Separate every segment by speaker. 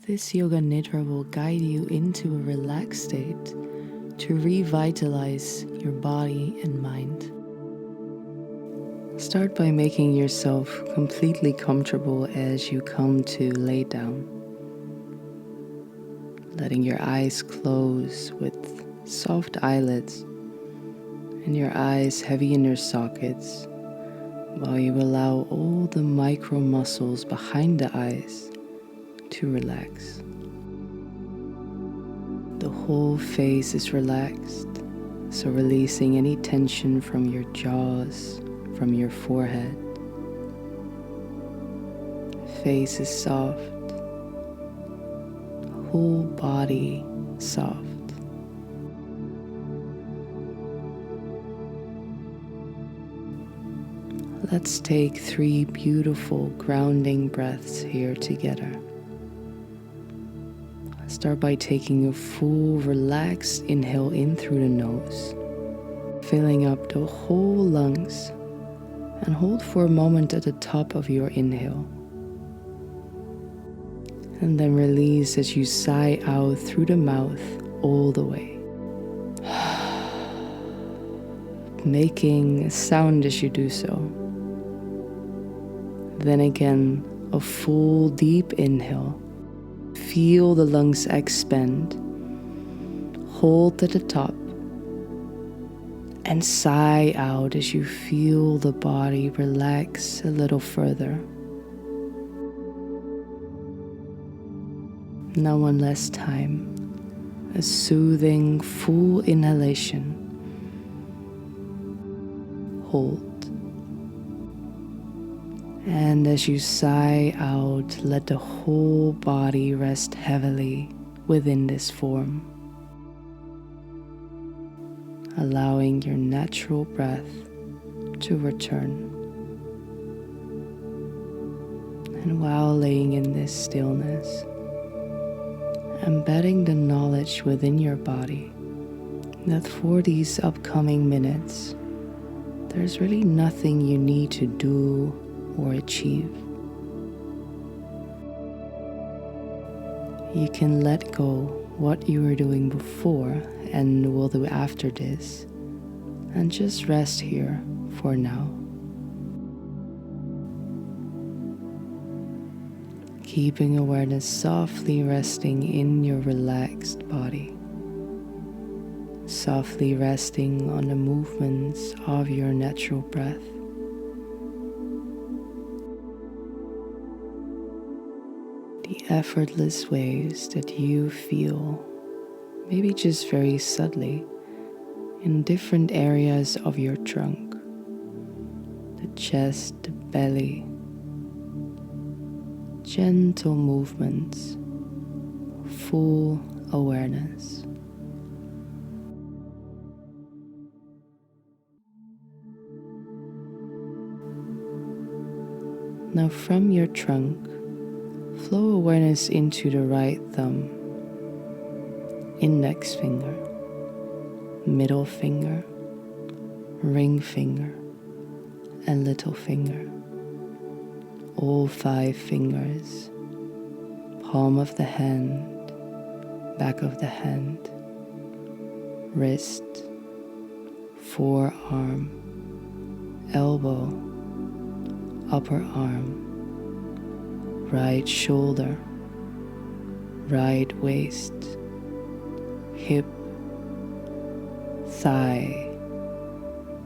Speaker 1: This Yoga Nidra will guide you into a relaxed state to revitalize your body and mind. Start by making yourself completely comfortable as you come to lay down. Letting your eyes close with soft eyelids and your eyes heavy in their sockets, while you allow all the micro muscles behind the eyes to relax. The whole face is relaxed, so releasing any tension from your jaws, from your forehead. Face is soft, whole body soft. Let's take 3 beautiful grounding breaths here together. Start by taking a full relaxed inhale in through the nose, filling up the whole lungs, and hold for a moment at the top of your inhale. And then release as you sigh out through the mouth all the way. Making a sound as you do so. Then again, a full deep inhale. Feel the lungs expand. Hold at the top. And sigh out as you feel the body relax a little further. Now one last time. A soothing, full inhalation. Hold. And as you sigh out, let the whole body rest heavily within this form, allowing your natural breath to return. And while laying in this stillness, embedding the knowledge within your body that for these upcoming minutes, there's really nothing you need to do or achieve. You can let go what you were doing before and will do after this, and just rest here for now. Keeping awareness softly resting in your relaxed body, softly resting on the movements of your natural breath. The effortless waves that you feel, maybe just very subtly, in different areas of your trunk, the chest, the belly, gentle movements, full awareness. Now from your trunk, flow awareness into the right thumb, index finger, middle finger, ring finger, and little finger. All 5 fingers, palm of the hand, back of the hand, wrist, forearm, elbow, upper arm, right shoulder, right waist, hip, thigh,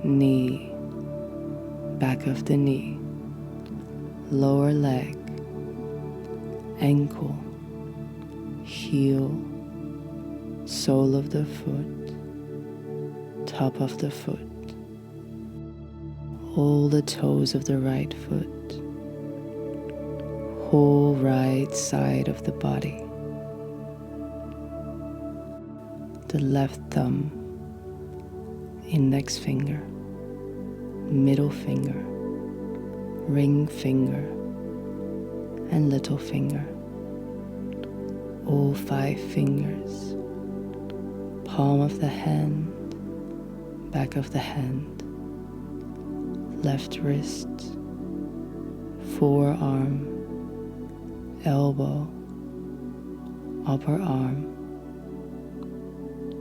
Speaker 1: knee, back of the knee, lower leg, ankle, heel, sole of the foot, top of the foot, all the toes of the right foot, whole right side of the body, the left thumb, index finger, middle finger, ring finger, and little finger. All 5 fingers, palm of the hand, back of the hand, left wrist, forearm, elbow, upper arm,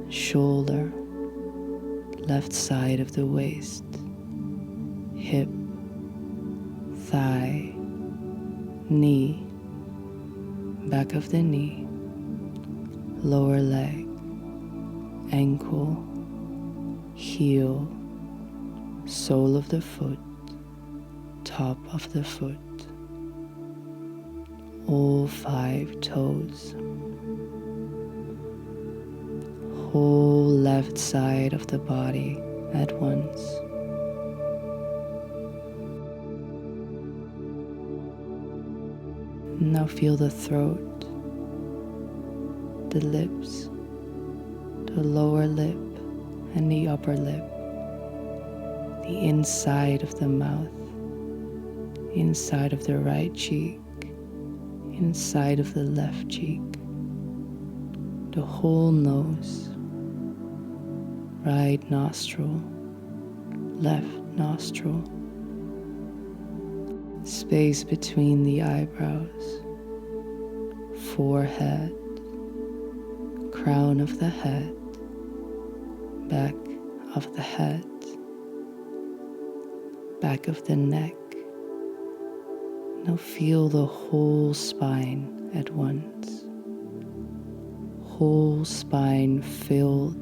Speaker 1: shoulder, left side of the waist, hip, thigh, knee, back of the knee, lower leg, ankle, heel, sole of the foot, top of the foot, all 5 toes, whole left side of the body at once. Now feel the throat, the lips, the lower lip and the upper lip, the inside of the mouth, inside of the right cheek, inside of the left cheek, the whole nose, right nostril, left nostril, space between the eyebrows, forehead, crown of the head, back of the head, back of the neck. Now feel the whole spine at once. Whole spine filled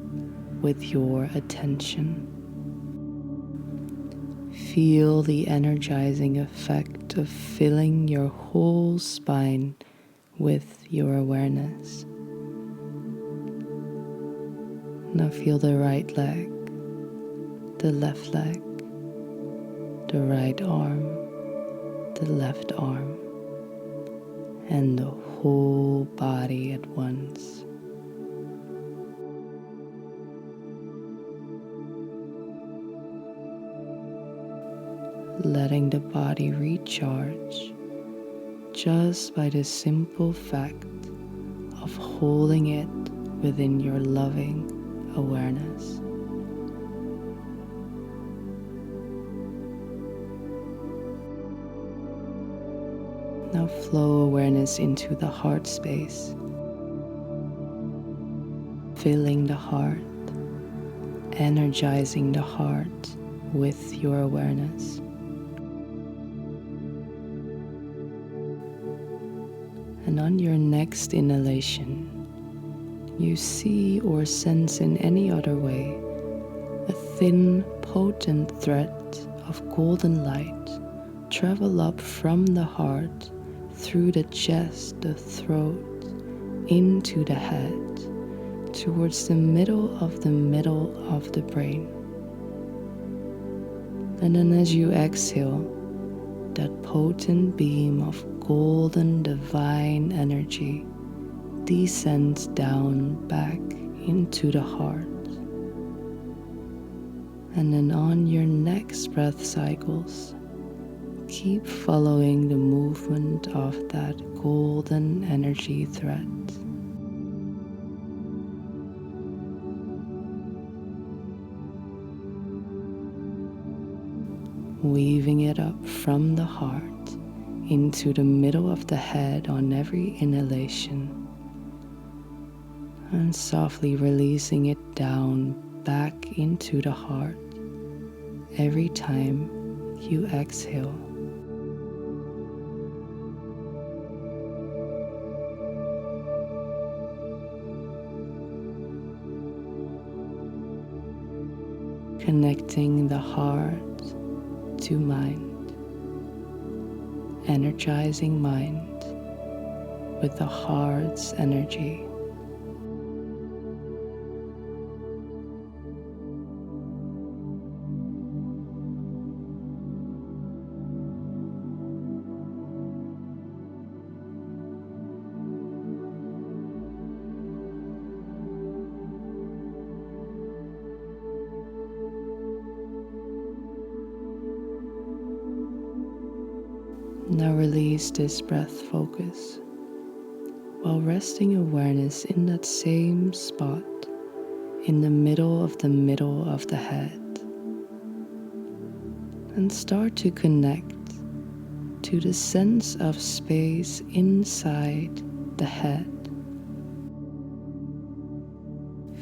Speaker 1: with your attention. Feel the energizing effect of filling your whole spine with your awareness. Now feel the right leg, the left leg, the right arm, the left arm, and the whole body at once. Letting the body recharge just by the simple fact of holding it within your loving awareness. Now flow awareness into the heart space, filling the heart, energizing the heart with your awareness. And on your next inhalation, you see or sense in any other way a thin, potent thread of golden light travel up from the heart through the chest, the throat, into the head, towards the middle of the brain. And then as you exhale, that potent beam of golden divine energy descends down back into the heart. And then on your next breath cycles, keep following the movement of that golden energy thread. Weaving it up from the heart into the middle of the head on every inhalation, and softly releasing it down back into the heart every time you exhale. Connecting the heart to mind, energizing mind with the heart's energy. Now release this breath focus while resting awareness in that same spot in the middle of the head, and start to connect to the sense of space inside the head,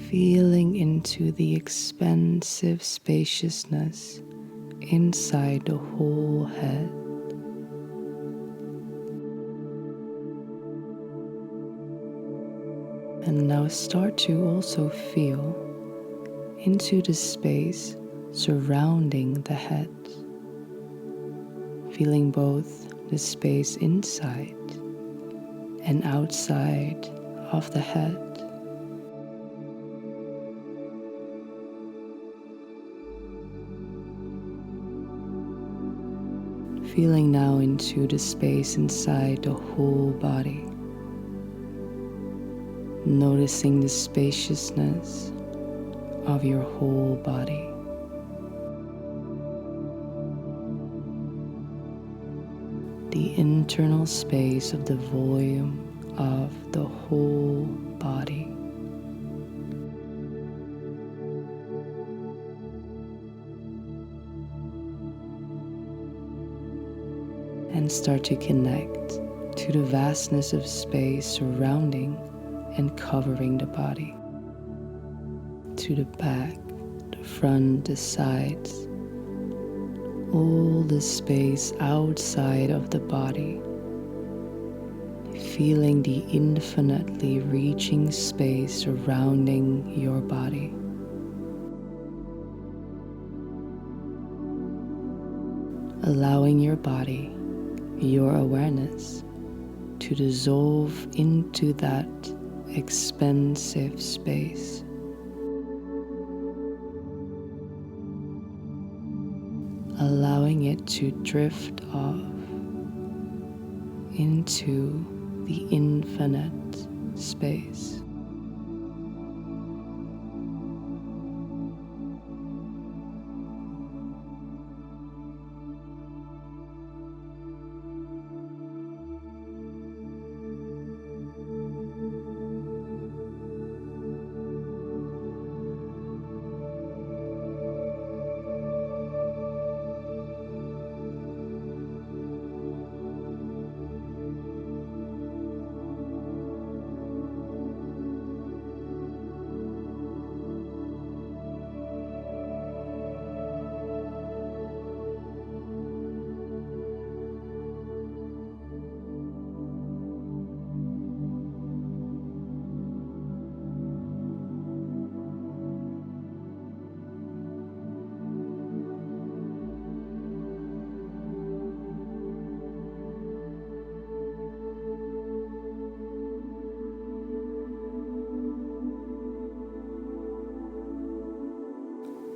Speaker 1: feeling into the expansive spaciousness inside the whole head. And now start to also feel into the space surrounding the head, feeling both the space inside and outside of the head. Feeling now into the space inside the whole body. Noticing the spaciousness of your whole body. The internal space of the volume of the whole body. And start to connect to the vastness of space surrounding and covering the body. To the back, the front, the sides, all the space outside of the body. Feeling the infinitely reaching space surrounding your body. Allowing your body, your awareness, to dissolve into that expansive space. Allowing it to drift off into the infinite space.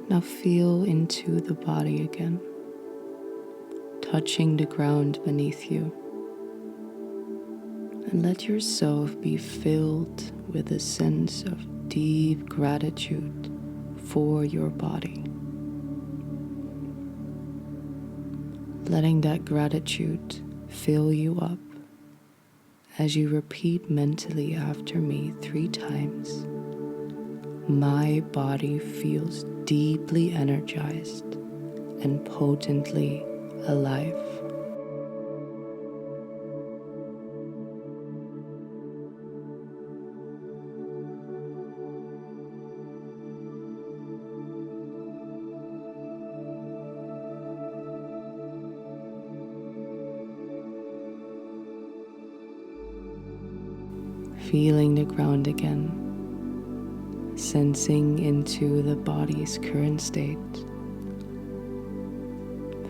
Speaker 1: Now feel into the body again, touching the ground beneath you. And let yourself be filled with a sense of deep gratitude for your body. Letting that gratitude fill you up as you repeat mentally after me 3 times. My body feels deeply energized and potently alive. Feeling the ground again, sensing into the body's current state,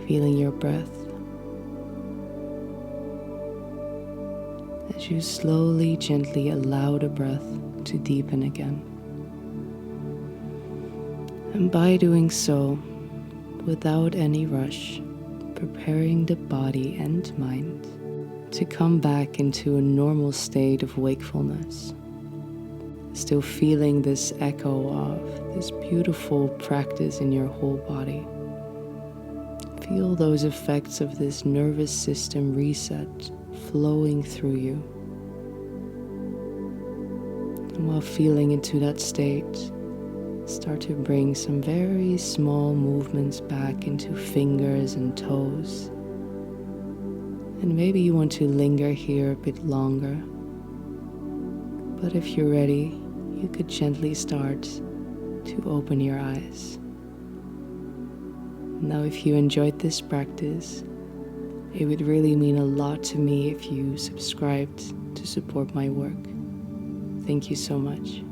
Speaker 1: feeling your breath as you slowly, gently allow the breath to deepen again. And by doing so, without any rush, preparing the body and mind to come back into a normal state of wakefulness. Still feeling this echo of this beautiful practice in your whole body. Feel those effects of this nervous system reset flowing through you. And while feeling into that state, start to bring some very small movements back into fingers and toes. And maybe you want to linger here a bit longer. But if you're ready, you could gently start to open your eyes. Now, if you enjoyed this practice, it would really mean a lot to me if you subscribed to support my work. Thank you so much.